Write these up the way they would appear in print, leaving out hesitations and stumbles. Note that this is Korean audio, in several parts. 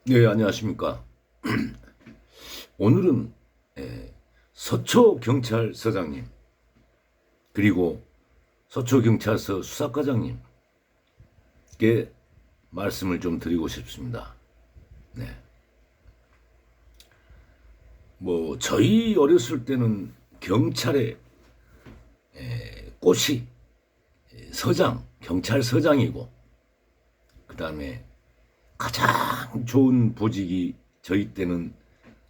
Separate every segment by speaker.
Speaker 1: 네, 안녕하십니까. 오늘은 서초경찰서장님 그리고 서초경찰서 수사과장님께 말씀을 좀 드리고 싶습니다. 네. 저희 어렸을 때는 경찰의 꽃이 서장, 경찰서장이고, 그 다음에 가장 좋은 보직이 저희 때는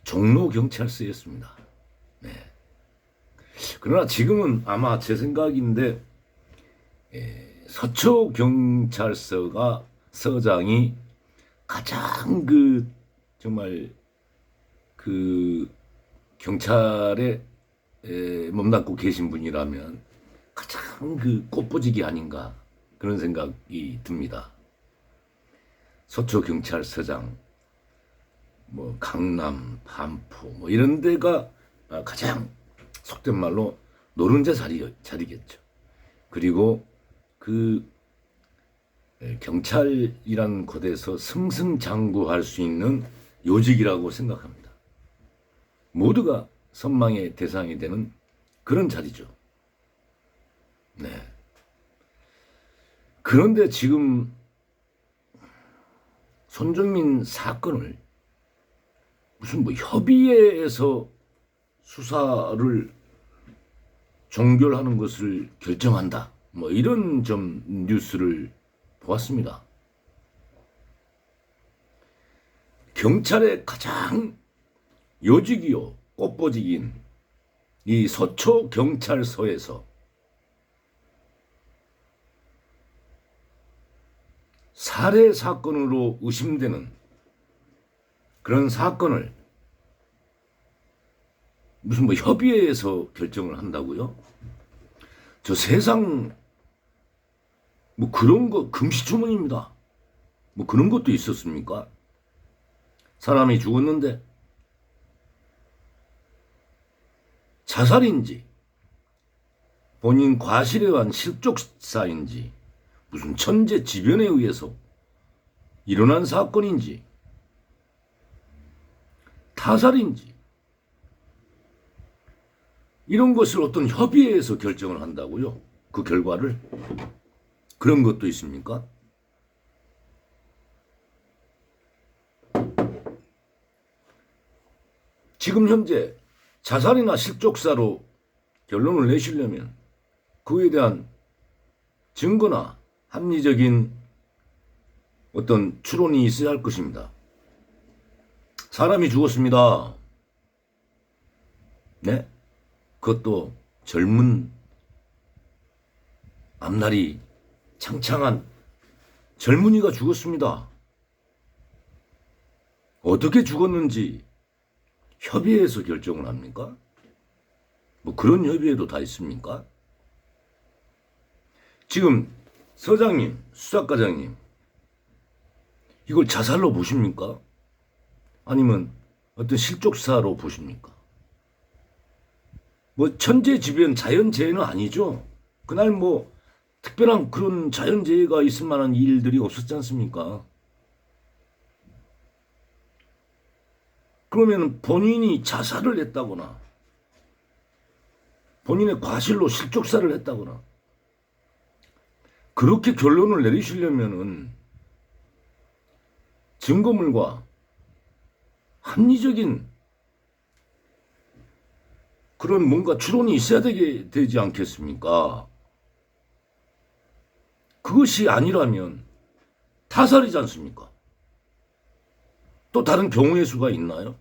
Speaker 1: 종로경찰서였습니다. 네. 그러나 지금은 아마 제 생각인데 서초경찰서가 서장이 가장 정말 경찰에 몸담고 계신 분이라면 가장 꽃보직이 아닌가 그런 생각이 듭니다. 서초경찰서장, 강남, 반포, 이런 데가 가장 속된 말로 노른자 자리겠죠. 그리고 경찰이란 곳에서 승승장구할 수 있는 요직이라고 생각합니다. 모두가 선망의 대상이 되는 그런 자리죠. 네. 그런데 지금 손정민 사건을 무슨 협의회에서 수사를 종결하는 것을 결정한다. 이런 좀 뉴스를 보았습니다. 경찰의 가장 요직이요, 꽃보직인 이 서초경찰서에서 살해 사건으로 의심되는 그런 사건을 무슨 협의회에서 결정을 한다고요? 저 세상 그런 거 금시초문입니다. 그런 것도 있었습니까? 사람이 죽었는데 자살인지 본인 과실에 의한 실족사인지 무슨 천재지변에 의해서 일어난 사건인지 타살인지 이런 것을 어떤 협의회에서 결정을 한다고요? 그 결과를? 그런 것도 있습니까? 지금 현재 자살이나 실족사로 결론을 내시려면 그에 대한 증거나 합리적인 어떤 추론이 있어야 할 것입니다. 사람이 죽었습니다. 네? 그것도 젊은 앞날이 창창한 젊은이가 죽었습니다. 어떻게 죽었는지 협의회에서 결정을 합니까? 그런 협의회도 다 있습니까? 지금 서장님, 수사과장님, 이걸 자살로 보십니까? 아니면 어떤 실족사로 보십니까? 천재지변, 자연재해는 아니죠. 그날 특별한 그런 자연재해가 있을 만한 일들이 없었지 않습니까? 그러면 본인이 자살을 했다거나 본인의 과실로 실족사를 했다거나 그렇게 결론을 내리시려면은 증거물과 합리적인 그런 뭔가 추론이 있어야 되지 않겠습니까? 그것이 아니라면 타살이지 않습니까? 또 다른 경우의 수가 있나요?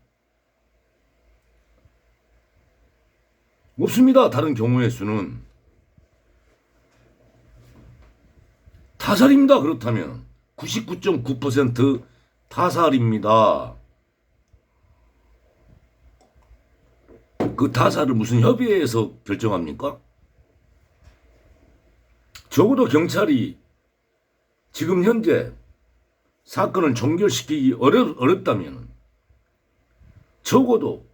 Speaker 1: 없습니다. 다른 경우의 수는. 타살입니다. 그렇다면 99.9% 타살입니다. 그 타살을 무슨 협의회에서 결정합니까? 적어도 경찰이 지금 현재 사건을 종결시키기 어렵다면 적어도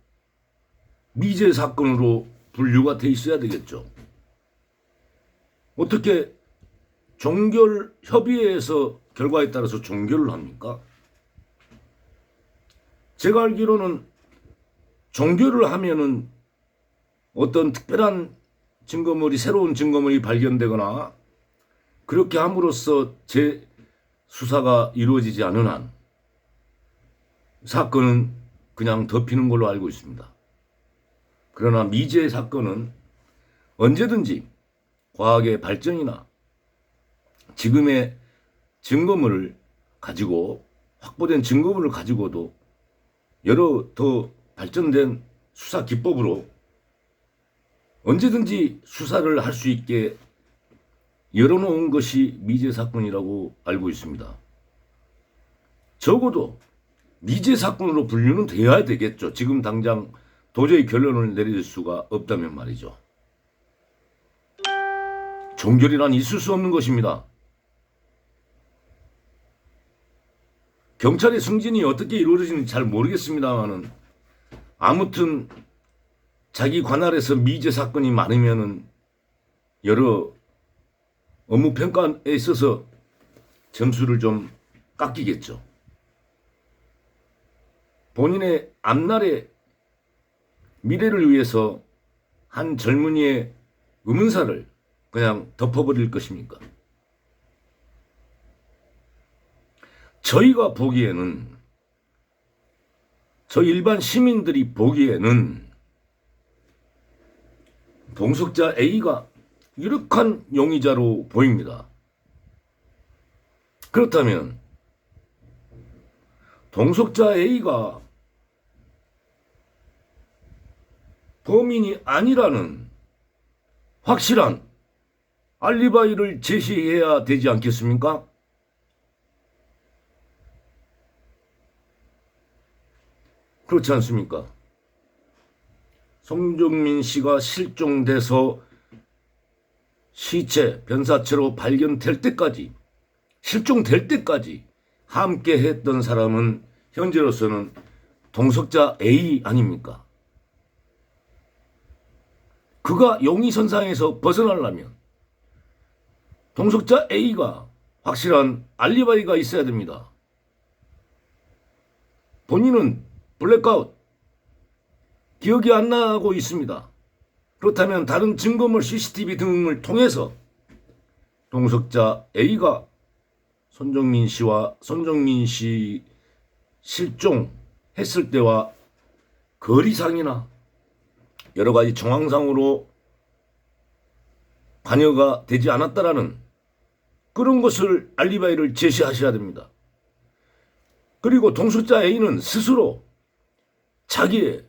Speaker 1: 미제 사건으로 분류가 돼 있어야 되겠죠. 어떻게 종결 협의회에서 결과에 따라서 종결을 합니까? 제가 알기로는 종교를 하면은 어떤 특별한 증거물이, 새로운 증거물이 발견되거나 그렇게 함으로써 제 수사가 이루어지지 않은 한 사건은 그냥 덮이는 걸로 알고 있습니다. 그러나 미제 사건은 언제든지 과학의 발전이나 지금의 증거물을 가지고, 확보된 증거물을 가지고도 여러 더 발전된 수사 기법으로 언제든지 수사를 할 수 있게 열어놓은 것이 미제 사건이라고 알고 있습니다. 적어도 미제 사건으로 분류는 되어야 되겠죠. 지금 당장 도저히 결론을 내릴 수가 없다면 말이죠. 종결이란 있을 수 없는 것입니다. 경찰의 승진이 어떻게 이루어지는지 잘 모르겠습니다만은 아무튼 자기 관할에서 미제 사건이 많으면은 여러 업무 평가에 있어서 점수를 좀 깎이겠죠. 본인의 앞날의 미래를 위해서 한 젊은이의 의문사를 그냥 덮어버릴 것입니까? 저희가 보기에는, 저 일반 시민들이 보기에는 동석자 A가 유력한 용의자로 보입니다. 그렇다면 동석자 A가 범인이 아니라는 확실한 알리바이를 제시해야 되지 않겠습니까? 그렇지 않습니까? 손정민 씨가 실종돼서 시체, 변사체로 발견될 때까지, 실종될 때까지 함께 했던 사람은 현재로서는 동석자 A 아닙니까? 그가 용의선상에서 벗어나려면 동석자 A가 확실한 알리바이가 있어야 됩니다. 본인은 블랙아웃, 기억이 안 나고 있습니다. 그렇다면 다른 증거물 CCTV 등을 통해서 동석자 A가 손정민 씨와 손정민 씨 실종했을 때와 거리상이나 여러 가지 정황상으로 관여가 되지 않았다라는 그런 것을 알리바이를 제시하셔야 됩니다. 그리고 동석자 A는 스스로 자기의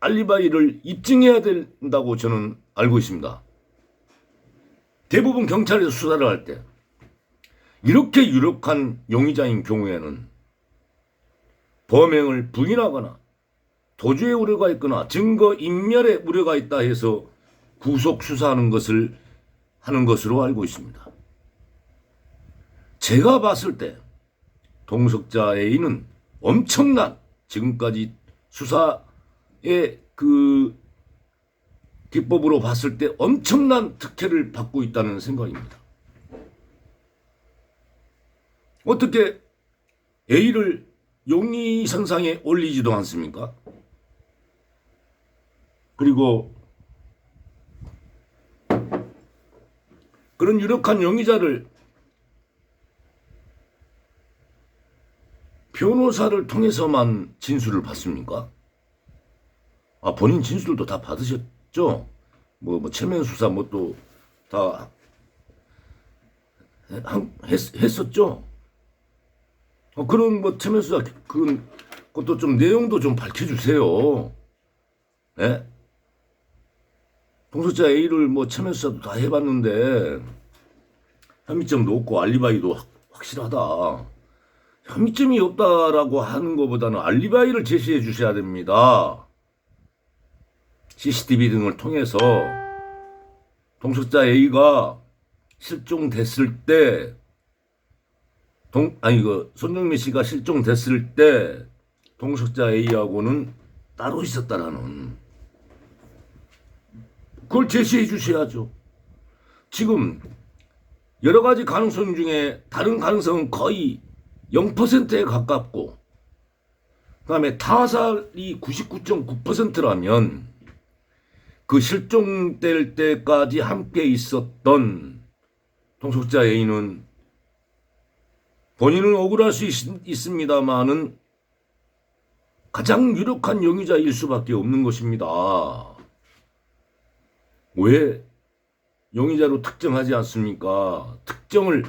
Speaker 1: 알리바이를 입증해야 된다고 저는 알고 있습니다. 대부분 경찰에서 수사를 할 때 이렇게 유력한 용의자인 경우에는 범행을 부인하거나 도주의 우려가 있거나 증거 인멸의 우려가 있다 해서 구속 수사하는 것을 하는 것으로 알고 있습니다. 제가 봤을 때 동석자 A는 엄청난, 지금까지 수사의 그 기법으로 봤을 때 엄청난 특혜를 받고 있다는 생각입니다. 어떻게 A를 용의선상에 올리지도 않습니까? 그리고 그런 유력한 용의자를 변호사를 통해서만 진술을 받습니까? 아, 본인 진술도 다 받으셨죠? 뭐 체면 수사 뭐 또 다 했었죠? 그런 뭐 체면 수사 그런 것도 좀 내용도 좀 밝혀주세요. 예? 동석자 A를 뭐 체면 수사도 다 해봤는데 혐의점도 없고 알리바이도 확실하다. 혐의점이 없다라고 하는 것보다는 알리바이를 제시해 주셔야 됩니다. CCTV 등을 통해서 동석자 A가 실종됐을 때, 손정민 씨가 실종됐을 때 동석자 A하고는 따로 있었다라는 그걸 제시해 주셔야죠. 지금 여러 가지 가능성 중에 다른 가능성은 거의 0%에 가깝고 그다음에 타살이 99.9%라면 그 실종될 때까지 함께 있었던 동석자 A는 본인은 억울할 수 있습니다만은 가장 유력한 용의자일 수밖에 없는 것입니다. 왜 용의자로 특정하지 않습니까? 특정을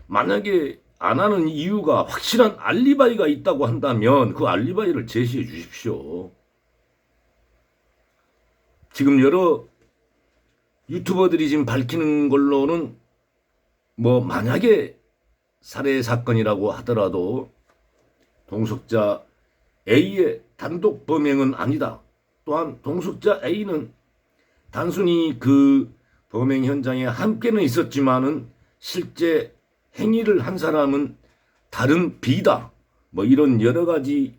Speaker 1: 만약에 안 하는 이유가 확실한 알리바이가 있다고 한다면 그 알리바이를 제시해 주십시오. 지금 여러 유튜버들이 지금 밝히는 걸로는 뭐 만약에 살해 사건이라고 하더라도 동석자 A의 단독 범행은 아니다. 또한 동석자 A는 단순히 그 범행 현장에 함께는 있었지만은 실제 행위를 한 사람은 다른 B다. 뭐 이런 여러 가지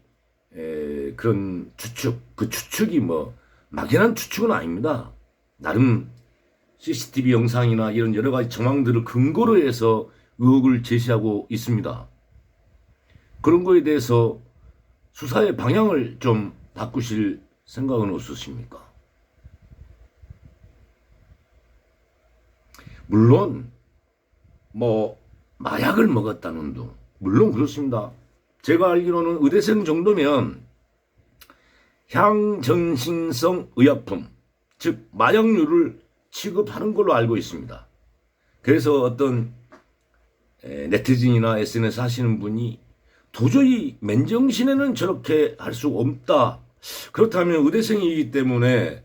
Speaker 1: 그런 추측, 그 추측이 뭐 막연한 추측은 아닙니다. 나름 CCTV 영상이나 이런 여러 가지 정황들을 근거로 해서 의혹을 제시하고 있습니다. 그런 거에 대해서 수사의 방향을 좀 바꾸실 생각은 없으십니까? 물론 뭐 마약을 먹었다는 둥 물론 그렇습니다. 제가 알기로는 의대생 정도면 향정신성 의약품 즉 마약류를 취급하는 걸로 알고 있습니다. 그래서 어떤 네티즌이나 SNS 하시는 분이 도저히 맨정신에는 저렇게 할 수 없다. 그렇다면 의대생이기 때문에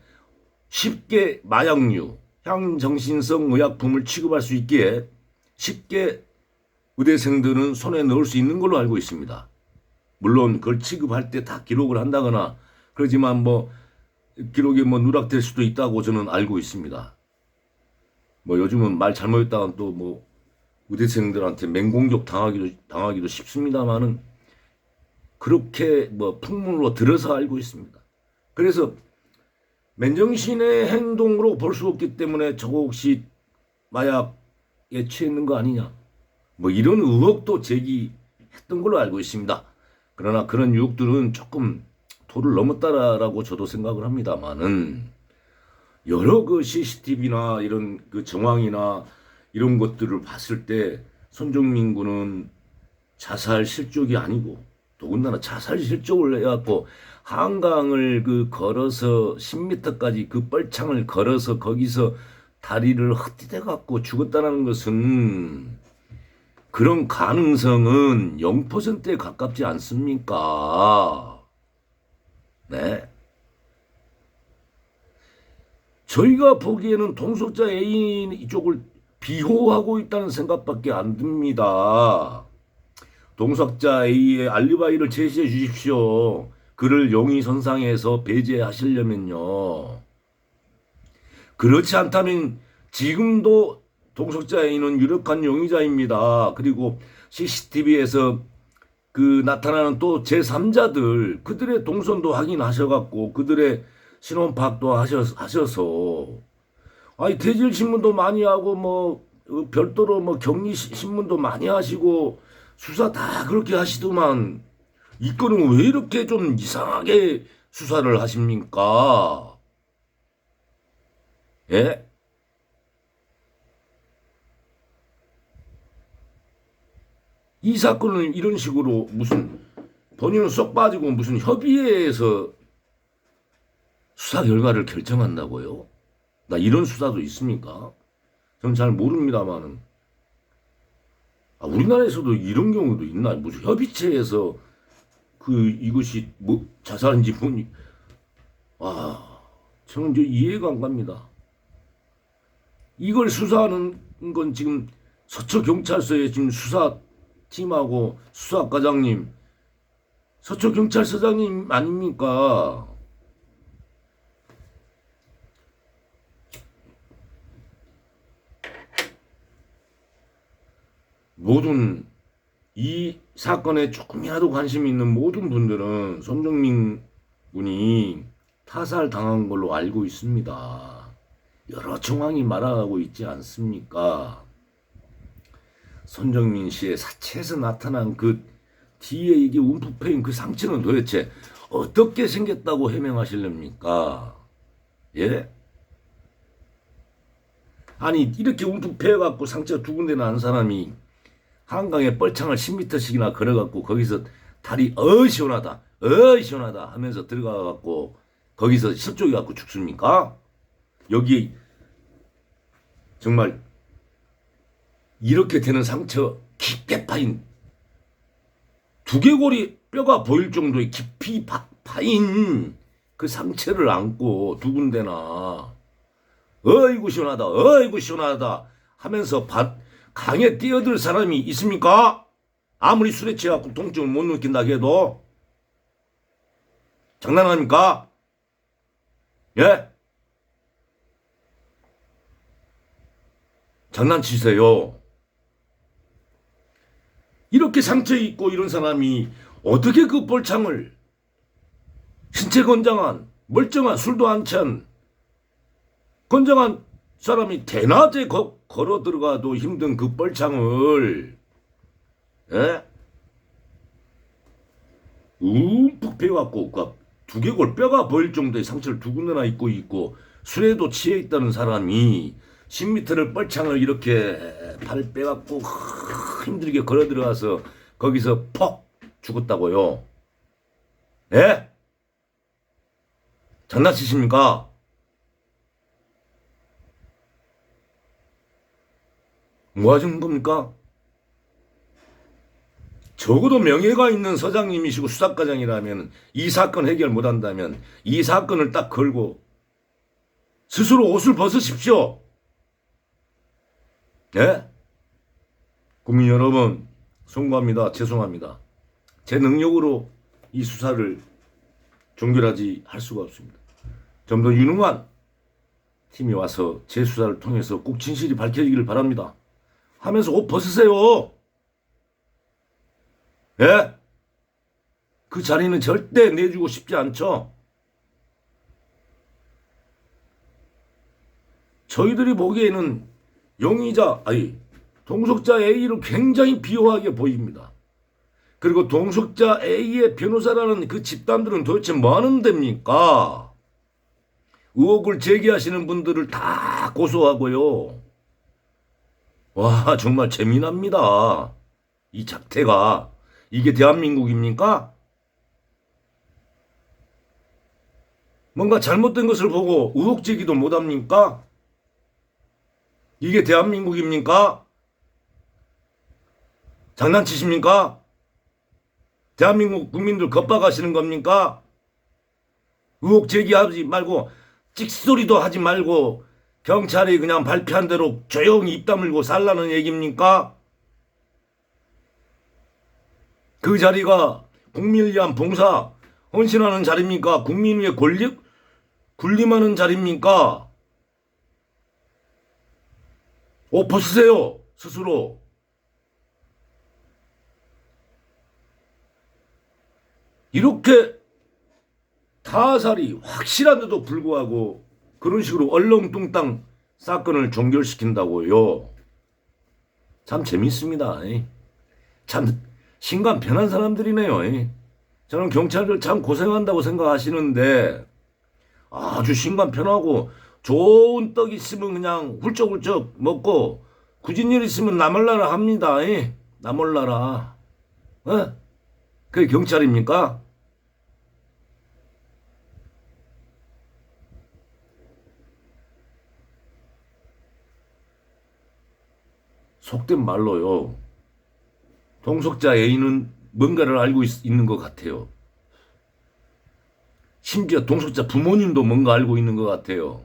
Speaker 1: 쉽게 마약류, 향정신성 의약품을 취급할 수 있기에 쉽게 의대생들은 손에 넣을 수 있는 걸로 알고 있습니다. 물론 그걸 취급할 때 다 기록을 한다거나 그러지만 뭐 기록이 뭐 누락될 수도 있다고 저는 알고 있습니다. 뭐 요즘은 말 잘못했다가 또 뭐 의대생들한테 맹공격 당하기도 쉽습니다만은 그렇게 뭐 풍문으로 들어서 알고 있습니다. 그래서 맨정신의 행동으로 볼 수 없기 때문에 저거 혹시 마약에 취했는 거 아니냐 뭐 이런 의혹도 제기했던 걸로 알고 있습니다. 그러나 그런 유혹들은 조금 도를 넘었다라고 저도 생각을 합니다만은 여러 그 CCTV나 이런 그 정황이나 이런 것들을 봤을 때 손정민 군은 자살 실족이 아니고 더군다나 자살 실족을 해갖고 한강을 그 걸어서 10m까지 그 뻘창을 걸어서 거기서 다리를 헛디뎌갖고 죽었다는 것은 그런 가능성은 0%에 가깝지 않습니까? 네. 저희가 보기에는 동석자 A 이쪽을 비호하고 있다는 생각밖에 안 듭니다. 동석자 A의 알리바이를 제시해 주십시오. 그를 용의선상에서 배제하시려면요. 그렇지 않다면 지금도 동석자 A는 유력한 용의자입니다. 그리고 CCTV에서 그 나타나는 또 제3자들 그들의 동선도 확인하셔갖고 그들의 신원 파악도 하셔서 아니 대질 신문도 많이 하고 뭐 별도로 뭐 격리 신문도 많이 하시고 수사 다 그렇게 하시더만 이 건은 왜 이렇게 좀 이상하게 수사를 하십니까? 예? 이 사건을 이런 식으로 무슨 본인은 쏙 빠지고 무슨 협의회에서 수사 결과를 결정한다고요? 나 이런 수사도 있습니까? 저는 잘 모릅니다만은 우리나라에서도 이런 경우도 있나? 무슨 협의체에서 그 이것이 뭐 자살인지 뭐니? 저는 이제 이해가 안 갑니다. 이걸 수사하는 건 지금 서초경찰서에 지금 수사팀하고 수사과장님, 서초경찰서장님 아닙니까? 모든 이 사건에 조금이라도 관심이 있는 모든 분들은 손정민 군이 타살당한 걸로 알고 있습니다. 여러 정황이 말하고 있지 않습니까? 손정민 씨의 사체에서 나타난 그 뒤에 이게 움푹 패인 그 상처는 도대체 어떻게 생겼다고 해명하실랍니까? 예? 아니 이렇게 움푹 패여갖고 상처 두 군데 난 사람이 한강에 뻘창을 10m씩이나 걸어갖고 거기서 다리 시원하다 시원하다 하면서 들어가갖고 거기서 실족해갖고 죽습니까? 여기 정말 이렇게 되는 상처 깊게 파인 두개골이 뼈가 보일 정도의 깊이 파인 그 상처를 안고 두 군데나 어이구 시원하다 어이구 시원하다 하면서 강에 뛰어들 사람이 있습니까? 아무리 술에 취해갖고 통증을 못 느낀다 해도 장난합니까? 예? 장난치세요. 이렇게 상처 있고 이런 사람이 어떻게 그 뻘창을 신체 건장한 멀쩡한 술도 안 찬 건장한 사람이 대낮에 걸어 들어가도 힘든 그 뻘창을 예? 움푹 패갖고 두개골 뼈가 보일 정도의 상처를 두 군데나 있고 술에도 취해 있다는 사람이 10m를 뻘창을 이렇게 팔 빼갖고 힘들게 걸어 들어가서 거기서 퍽 죽었다고요. 예? 장난치십니까? 뭐 하시는 겁니까? 적어도 명예가 있는 서장님이시고 수사과장이라면 이 사건 해결 못한다면 이 사건을 딱 걸고 스스로 옷을 벗으십시오. 예? 국민 여러분 송구합니다. 죄송합니다. 제 능력으로 이 수사를 종결하지 할 수가 없습니다. 좀 더 유능한 팀이 와서 제 수사를 통해서 꼭 진실이 밝혀지기를 바랍니다. 하면서 옷 벗으세요. 예? 그 자리는 절대 내주고 싶지 않죠. 저희들이 보기에는 동석자 A를 굉장히 비호하게 보입니다. 그리고 동석자 A의 변호사라는 그 집단들은 도대체 뭐 하는 데입니까? 의혹을 제기하시는 분들을 다 고소하고요. 와, 정말 재미납니다. 이 작태가. 이게 대한민국입니까? 뭔가 잘못된 것을 보고 의혹 제기도 못합니까? 이게 대한민국입니까? 장난치십니까? 대한민국 국민들 겁박하시는 겁니까? 의혹 제기하지 말고 찍소리도 하지 말고 경찰이 그냥 발표한 대로 조용히 입 다물고 살라는 얘기입니까? 그 자리가 국민을 위한 봉사, 헌신하는 자리입니까? 국민 위에 군림하는 자리입니까? 옷 벗으세요, 스스로. 이렇게 타살이 확실한데도 불구하고 그런 식으로 얼렁뚱땅 사건을 종결시킨다고요. 참 재밌습니다. 참 신간 편한 사람들이네요. 저는 경찰들 참 고생한다고 생각하시는데 아주 신간 편하고 좋은 떡 있으면 그냥 훌쩍훌쩍 먹고 굳은 일 있으면 나몰라라 합니다. 나몰라라. 그게 경찰입니까? 속된 말로요. 동석자 A는 뭔가를 알고 있는 것 같아요. 심지어 동석자 부모님도 뭔가 알고 있는 것 같아요.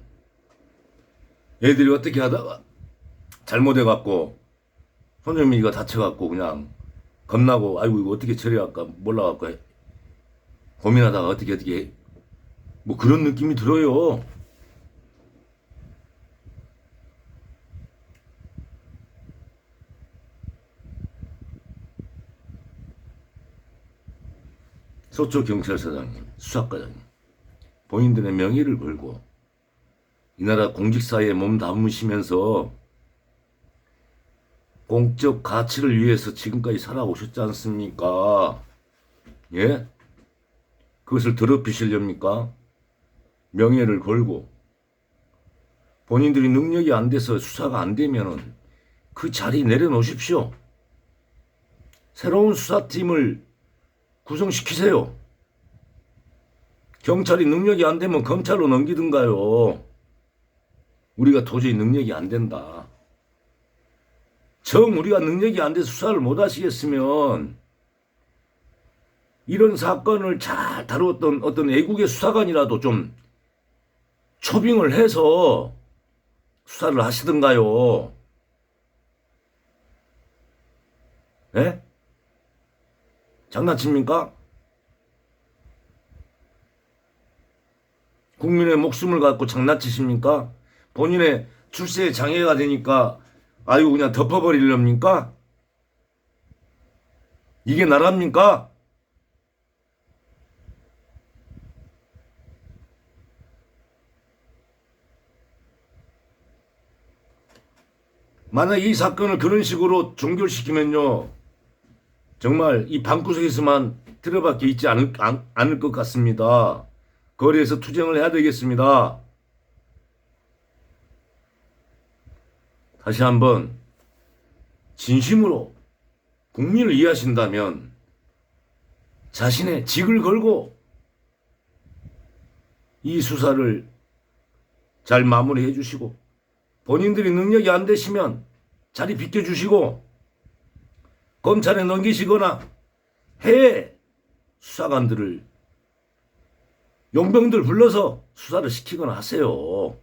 Speaker 1: 애들이 어떻게 하다가 잘못해갖고 손정민이가 다쳐갖고 그냥 겁나고 아이고 이거 어떻게 처리할까 몰라갖고 고민하다가 어떻게 뭐 그런 느낌이 들어요. 서초경찰서장님, 수사과장님, 본인들의 명예를 걸고 이 나라 공직사회에 몸 담으시면서 공적 가치를 위해서 지금까지 살아오셨지 않습니까? 예? 그것을 더럽히시렵니까? 명예를 걸고 본인들이 능력이 안 돼서 수사가 안 되면은 그 자리 내려놓으십시오. 새로운 수사팀을 구성시키세요. 경찰이 능력이 안 되면 검찰로 넘기든가요. 우리가 도저히 능력이 안 된다. 우리가 능력이 안 돼서 수사를 못 하시겠으면 이런 사건을 잘 다루었던 어떤 애국의 수사관이라도 좀 초빙을 해서 수사를 하시든가요. 예? 장난칩니까? 국민의 목숨을 갖고 장난치십니까? 본인의 출세에 장애가 되니까 아유 그냥 덮어버리렵니까? 이게 나랍니까? 만약 이 사건을 그런 식으로 종결시키면요, 정말 이 방구석에서만 들어밖에 있지 않을 것 같습니다. 거리에서 투쟁을 해야 되겠습니다. 다시 한번 진심으로 국민을 이해하신다면 자신의 직을 걸고 이 수사를 잘 마무리해 주시고 본인들이 능력이 안 되시면 자리 비켜주시고 검찰에 넘기시거나 해외 수사관들을 용병들 불러서 수사를 시키거나 하세요.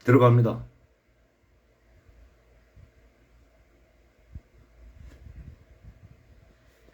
Speaker 1: 들어갑니다.